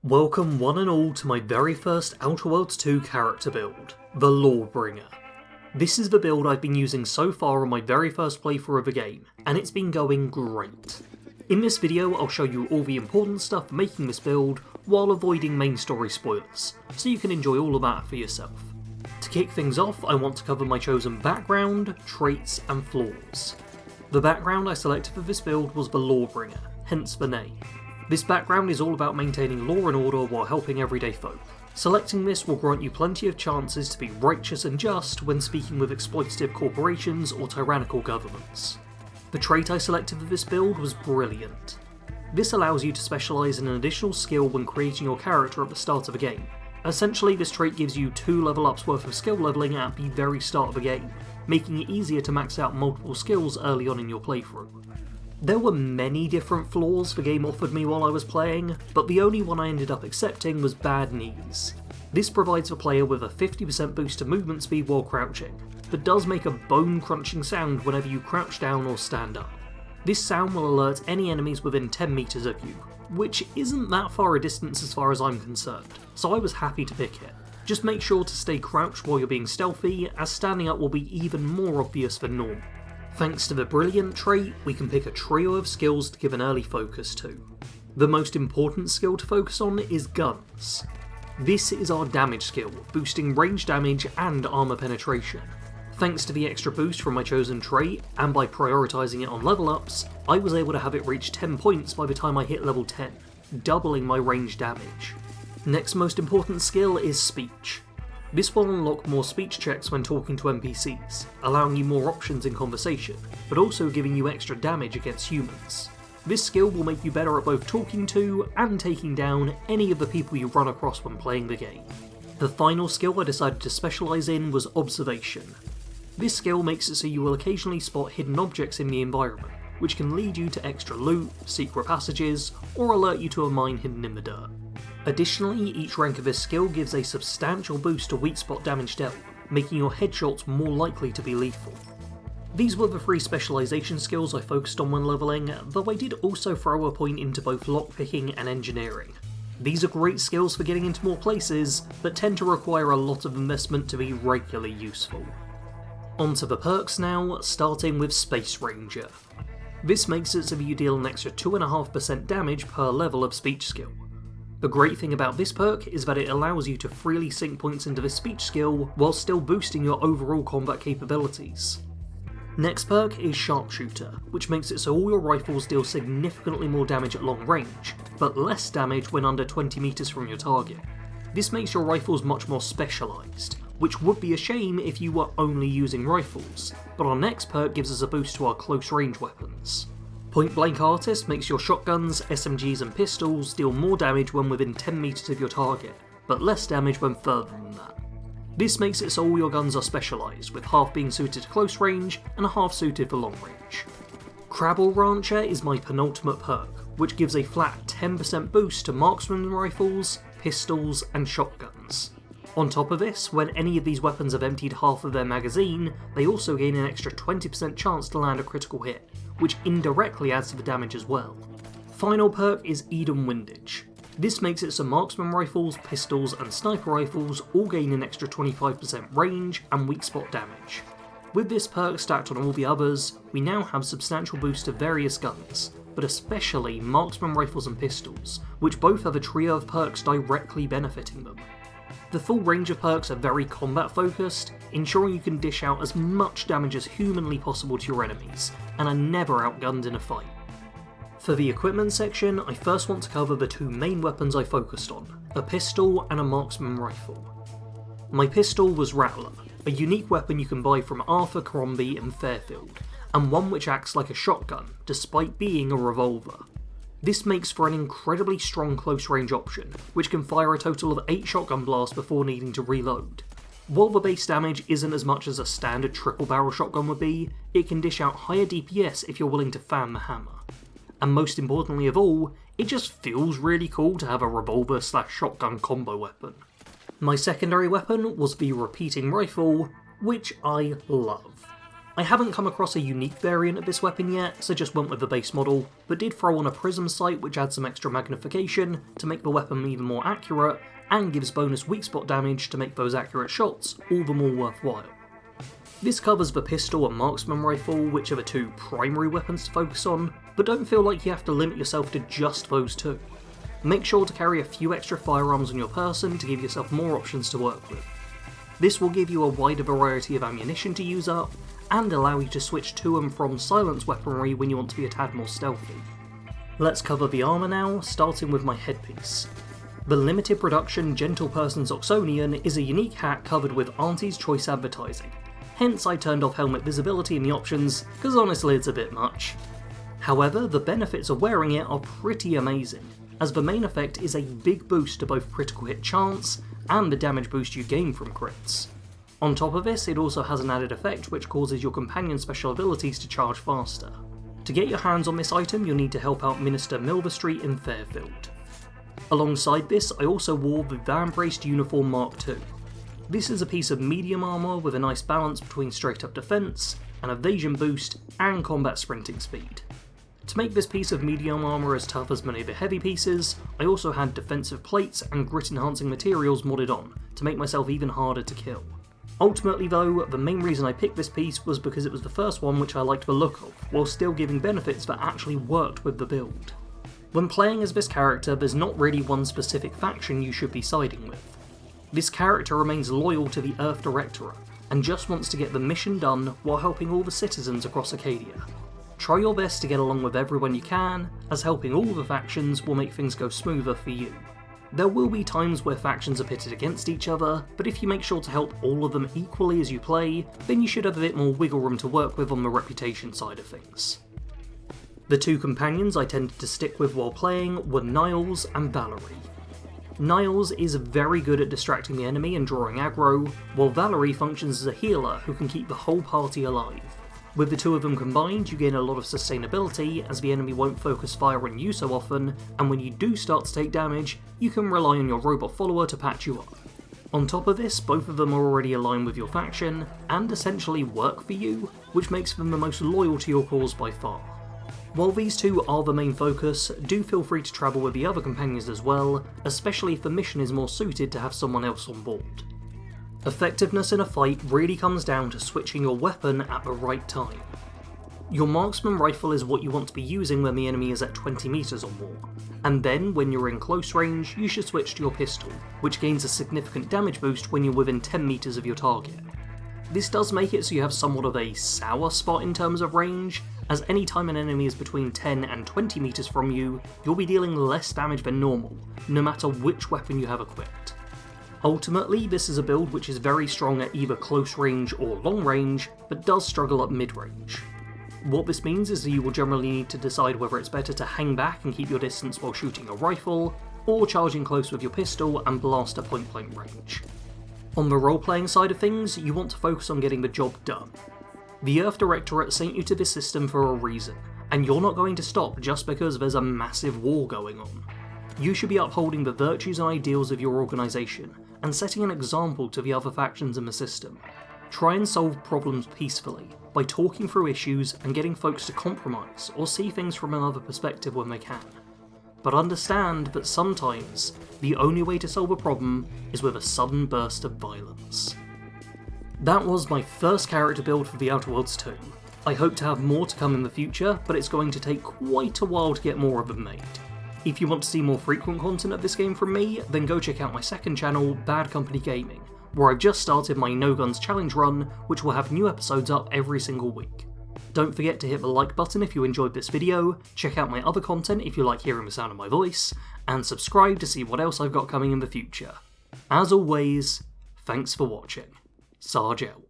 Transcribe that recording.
Welcome one and all to my very first Outer Worlds 2 character build, the Lawbringer. This is the build I've been using so far on my very first playthrough of the game, and it's been going great. In this video I'll show you all the important stuff for making this build, while avoiding main story spoilers, so you can enjoy all of that for yourself. To kick things off, I want to cover my chosen background, traits and flaws. The background I selected for this build was the Lawbringer, hence the name. This background is all about maintaining law and order while helping everyday folk. Selecting this will grant you plenty of chances to be righteous and just when speaking with exploitative corporations or tyrannical governments. The trait I selected for this build was Brilliant. This allows you to specialise in an additional skill when creating your character at the start of a game. Essentially, this trait gives you 2 level ups worth of skill levelling at the very start of the game, making it easier to max out multiple skills early on in your playthrough. There were many different flaws the game offered me while I was playing, but the only one I ended up accepting was Bad Knees. This provides the player with a 50% boost to movement speed while crouching, but does make a bone-crunching sound whenever you crouch down or stand up. This sound will alert any enemies within 10 meters of you, which isn't that far a distance as far as I'm concerned, so I was happy to pick it. Just make sure to stay crouched while you're being stealthy, as standing up will be even more obvious than normal. Thanks to the Brilliant trait, we can pick a trio of skills to give an early focus to. The most important skill to focus on is Guns. This is our damage skill, boosting range damage and armour penetration. Thanks to the extra boost from my chosen trait, and by prioritising it on level ups, I was able to have it reach 10 points by the time I hit level 10, doubling my range damage. Next most important skill is Speech. This will unlock more speech checks when talking to NPCs, allowing you more options in conversation, but also giving you extra damage against humans. This skill will make you better at both talking to and taking down any of the people you run across when playing the game. The final skill I decided to specialise in was Observation. This skill makes it so you will occasionally spot hidden objects in the environment, which can lead you to extra loot, secret passages, or alert you to a mine hidden in the dirt. Additionally, each rank of this skill gives a substantial boost to weak spot damage dealt, making your headshots more likely to be lethal. These were the 3 specialisation skills I focused on when levelling, though I did also throw a point into both lockpicking and engineering. These are great skills for getting into more places, but tend to require a lot of investment to be regularly useful. Onto the perks now, starting with Space Ranger. This makes it so that you deal an extra 2.5% damage per level of speech skill. The great thing about this perk is that it allows you to freely sink points into this speech skill while still boosting your overall combat capabilities. Next perk is Sharpshooter, which makes it so all your rifles deal significantly more damage at long range, but less damage when under 20 meters from your target. This makes your rifles much more specialised, which would be a shame if you were only using rifles, but our next perk gives us a boost to our close range weapons. Point Blank Artist makes your shotguns, SMGs and pistols deal more damage when within 10 meters of your target, but less damage when further than that. This makes it so all your guns are specialised, with half being suited to close range and a half suited for long range. Crabble Rancher is my penultimate perk, which gives a flat 10% boost to marksman rifles, pistols and shotguns. On top of this, when any of these weapons have emptied half of their magazine, they also gain an extra 20% chance to land a critical hit, which indirectly adds to the damage as well. Final perk is Eden Windage. This makes it so marksman rifles, pistols and sniper rifles all gain an extra 25% range and weak spot damage. With this perk stacked on all the others, we now have substantial boosts to various guns, but especially marksman rifles and pistols, which both have a trio of perks directly benefiting them. The full range of perks are very combat focused, ensuring you can dish out as much damage as humanly possible to your enemies, and are never outgunned in a fight. For the equipment section, I first want to cover the 2 main weapons I focused on, a pistol and a marksman rifle. My pistol was Rattler, a unique weapon you can buy from Arthur Crombie in Fairfield, and one which acts like a shotgun, despite being a revolver. This makes for an incredibly strong close range option, which can fire a total of 8 shotgun blasts before needing to reload. While the base damage isn't as much as a standard triple barrel shotgun would be, it can dish out higher DPS if you're willing to fan the hammer. And most importantly of all, it just feels really cool to have a revolver/shotgun combo weapon. My secondary weapon was the repeating rifle, which I love. I haven't come across a unique variant of this weapon yet, so just went with the base model, but did throw on a prism sight which adds some extra magnification to make the weapon even more accurate, and gives bonus weak spot damage to make those accurate shots all the more worthwhile. This covers the pistol and marksman rifle, which are the two primary weapons to focus on, but don't feel like you have to limit yourself to just those two. Make sure to carry a few extra firearms on your person to give yourself more options to work with. This will give you a wider variety of ammunition to use up, and allow you to switch to and from silence weaponry when you want to be a tad more stealthy. Let's cover the armour now, starting with my headpiece. The limited production Gentle Person's Oxonian is a unique hat covered with Auntie's Choice advertising, hence I turned off helmet visibility in the options, because honestly it's a bit much. However, the benefits of wearing it are pretty amazing, as the main effect is a big boost to both critical hit chance and the damage boost you gain from crits. On top of this, it also has an added effect which causes your companion's special abilities to charge faster. To get your hands on this item, you'll need to help out Minister Milverstreet in Fairfield. Alongside this, I also wore the Van-Braced Uniform Mark II. This is a piece of medium armour with a nice balance between straight up defence, an evasion boost, and combat sprinting speed. To make this piece of medium armour as tough as many of the heavy pieces, I also had defensive plates and grit enhancing materials modded on, to make myself even harder to kill. Ultimately though, the main reason I picked this piece was because it was the first one which I liked the look of, while still giving benefits that actually worked with the build. When playing as this character, there's not really one specific faction you should be siding with. This character remains loyal to the Earth Directorate, and just wants to get the mission done while helping all the citizens across Acadia. Try your best to get along with everyone you can, as helping all the factions will make things go smoother for you. There will be times where factions are pitted against each other, but if you make sure to help all of them equally as you play, then you should have a bit more wiggle room to work with on the reputation side of things. The two companions I tended to stick with while playing were Niles and Valerie. Niles is very good at distracting the enemy and drawing aggro, while Valerie functions as a healer who can keep the whole party alive. With the two of them combined, you gain a lot of sustainability as the enemy won't focus fire on you so often, and when you do start to take damage, you can rely on your robot follower to patch you up. On top of this, both of them are already aligned with your faction, and essentially work for you, which makes them the most loyal to your cause by far. While these two are the main focus, do feel free to travel with the other companions as well, especially if the mission is more suited to have someone else on board. Effectiveness in a fight really comes down to switching your weapon at the right time. Your marksman rifle is what you want to be using when the enemy is at 20 meters or more, and then when you're in close range you should switch to your pistol, which gains a significant damage boost when you're within 10 meters of your target. This does make it so you have somewhat of a sour spot in terms of range, as any time an enemy is between 10 and 20 meters from you, you'll be dealing less damage than normal, no matter which weapon you have equipped. Ultimately, this is a build which is very strong at either close range or long range, but does struggle at mid-range. What this means is that you will generally need to decide whether it's better to hang back and keep your distance while shooting a rifle, or charging close with your pistol and blast at point-blank range. On the role-playing side of things, you want to focus on getting the job done. The Earth Directorate sent you to this system for a reason, and you're not going to stop just because there's a massive war going on. You should be upholding the virtues and ideals of your organisation, and setting an example to the other factions in the system. Try and solve problems peacefully, by talking through issues and getting folks to compromise or see things from another perspective when they can. But understand that sometimes, the only way to solve a problem is with a sudden burst of violence. That was my first character build for The Outer Worlds 2. I hope to have more to come in the future, but it's going to take quite a while to get more of them made. If you want to see more frequent content of this game from me, then go check out my second channel, Bad Company Gaming, where I've just started my No Guns Challenge run, which will have new episodes up every single week. Don't forget to hit the like button if you enjoyed this video, check out my other content if you like hearing the sound of my voice, and subscribe to see what else I've got coming in the future. As always, thanks for watching. Sarge out.